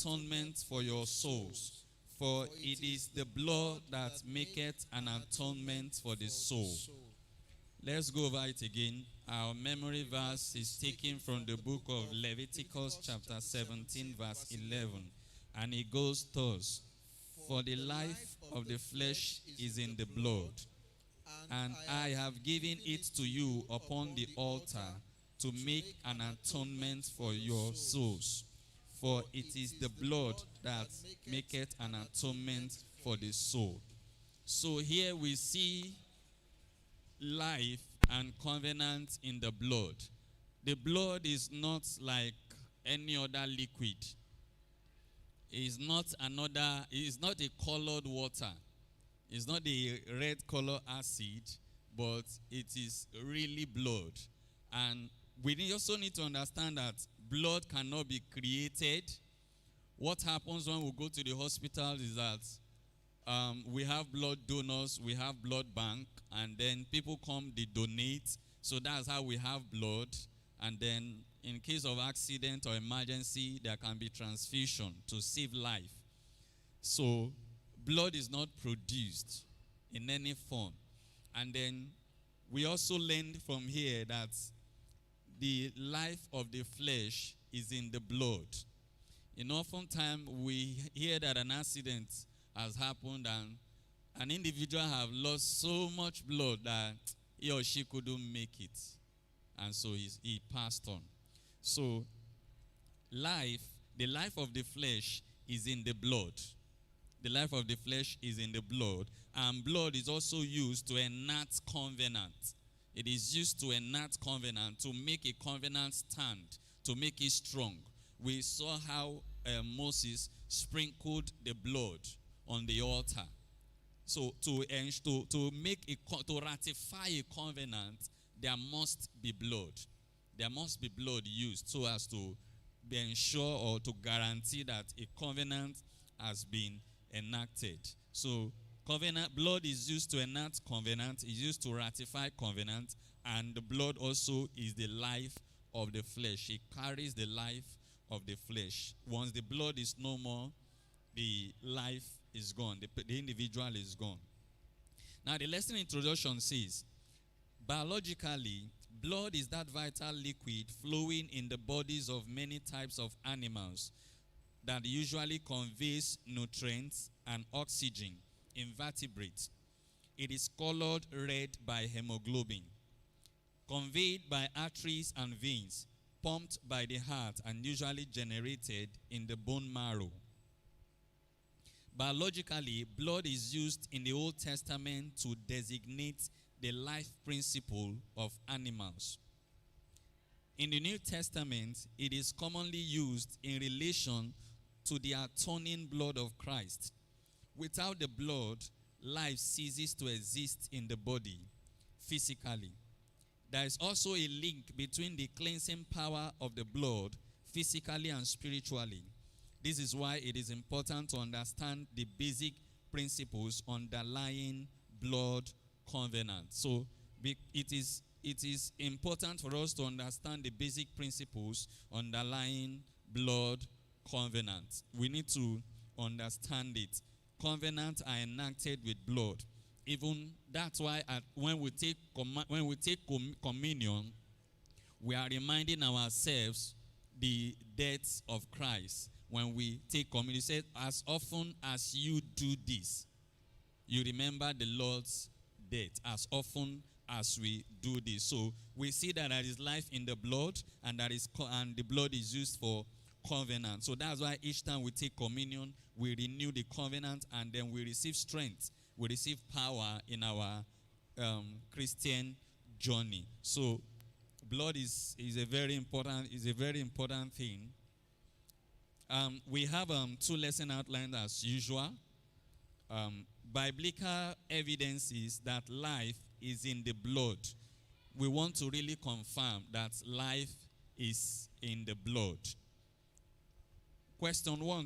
atonement for your souls. For it is the blood that maketh an atonement for the soul. Let's go over it again. Our memory verse is taken from the book of Leviticus chapter 17 verse 11. And it goes thus: For the life of the flesh is in the blood, and I have given it to you upon the altar to make an atonement for your souls. For it is the blood that maketh an atonement for the soul. So here we see life and covenant in the blood. The blood is not like any other liquid. It's not a colored water. It's not a red color acid, but it is really blood. And we also need to understand that blood cannot be created. What happens when we go to the hospital is that we have blood donors, we have blood bank, and then people come, they donate. So that's how we have blood. And then in case of accident or emergency, there can be transfusion to save life. So blood is not produced in any form. And then we also learned from here that the life of the flesh is in the blood. Oftentimes we hear that an accident has happened and an individual have lost so much blood that he or she couldn't make it. And so he passed on. So the life of the flesh is in the blood. The life of the flesh is in the blood. And blood is also used to enact covenant. It is used to enact covenant, to make a covenant stand, to make it strong. We saw how Moses sprinkled the blood on the altar. So to ratify a covenant, there must be blood. There must be blood used so as to be ensure or to guarantee that a covenant has been enacted. So blood is used to enact covenant, is used to ratify covenant, and the blood also is the life of the flesh. It carries the life of the flesh. Once the blood is no more, the life is gone. The individual is gone. Now the lesson introduction says, biologically, blood is that vital liquid flowing in the bodies of many types of animals that usually conveys nutrients and oxygen in vertebrates. It is colored red by hemoglobin, conveyed by arteries and veins, pumped by the heart, and usually generated in the bone marrow. Biologically, blood is used in the Old Testament to designate the life principle of animals. In the New Testament, it is commonly used in relation to the atoning blood of Christ. Without the blood, life ceases to exist in the body physically. There is also a link between the cleansing power of the blood physically and spiritually. This is why it is important to understand the basic principles underlying blood covenant. So it is important for us to understand the basic principles underlying blood covenant. We need to understand it. Covenants are enacted with blood. Even that's why when we take communion, we are reminding ourselves the death of Christ. When we take communion, it says, as often as you do this, you remember the Lord's death. As often as we do this. So we see that there is life in the blood, and the blood is used for covenant. So that's why each time we take communion, we renew the covenant, and then we receive strength. We receive power in our Christian journey. So blood is a very important thing. We have 2 lesson outlines as usual. Biblical evidence is that life is in the blood. We want to really confirm that life is in the blood. Question 1